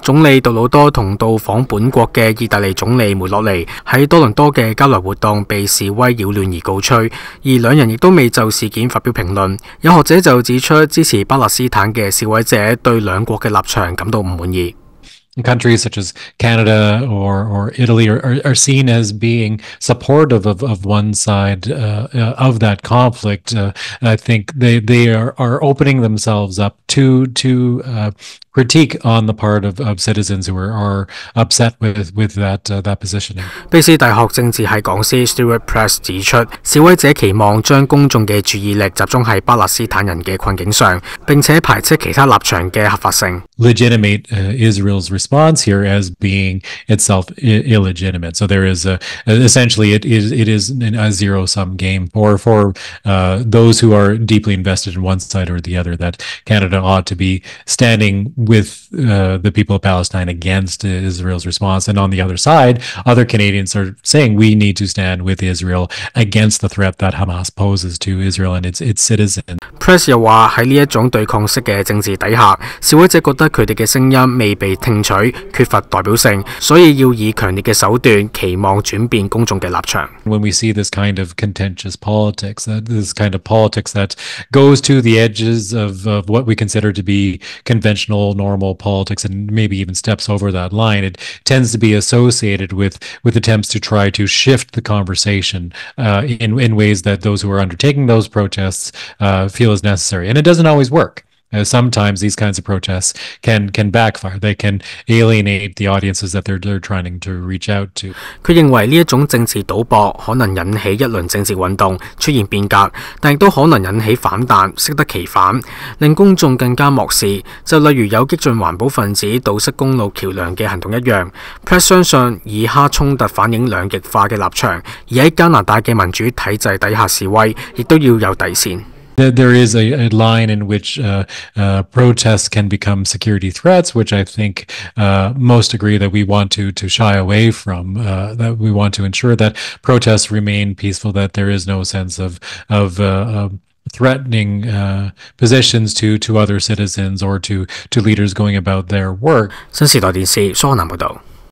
總理杜魯多同到訪本國嘅意大利總理梅洛尼喺多倫多嘅交流活動被示威擾亂而告吹，而兩人亦都未就事件發表評論。有學者就指出，支持巴勒斯坦嘅示威者對兩國嘅立場感到唔滿意。Countries such as Canada or Italy are seen as being supportive of one side of that conflict. I think they are opening themselves up to critique on the part of citizens who are upset with that positioning. 卑斯大學政治系講師 Stuart Press 指出，示威者期望將公眾嘅注意力集中喺巴勒斯坦人嘅困境上，並且排斥其他立場嘅合法性。Legitimate Israel's response here as being itself illegitimate. So there is essentially it is a zero-sum game for those who are deeply invested in one side or the other, that Canada ought to be standing with the people of Palestine against Israel's response. And on the other side, other Canadians are saying we need to stand with Israel against the threat that Hamas poses to Israel and its citizens. Press 又話喺呢一種對抗式嘅政治底下，示威者覺得佢哋嘅聲音未被聽取，缺乏代表性，所以要以強烈嘅手段期望轉變公眾嘅立場。When we see this kind of contentious politics, this kind of politics that goes to the edges of what we consider to be conventional, normal politics, and maybe even steps over that line, it tends to be associated with attempts to try to shift the conversation in ways that those who are undertaking those protests feel is necessary. And it doesn't always work. Sometimes these kinds of protests can backfire. They can alienate the audiences that they're trying to reach out to. 佢認為呢一種政治賭博可能引起一輪政治運動出現變革，但亦都可能引起反彈，適得其反，令公眾更加漠視。就例如有激進環保分子堵塞公路橋梁嘅行動一樣。Press 相信以哈衝突反映兩極化嘅立場，而喺加拿大嘅民主體制底下示威，亦都要有底線。There is a line in which protests can become security threats, which I think most agree that we want to shy away from, that we want to ensure that protests remain peaceful, that there is no sense of threatening positions to other citizens or to leaders going about their work. 新時代電視蘇漢南報道。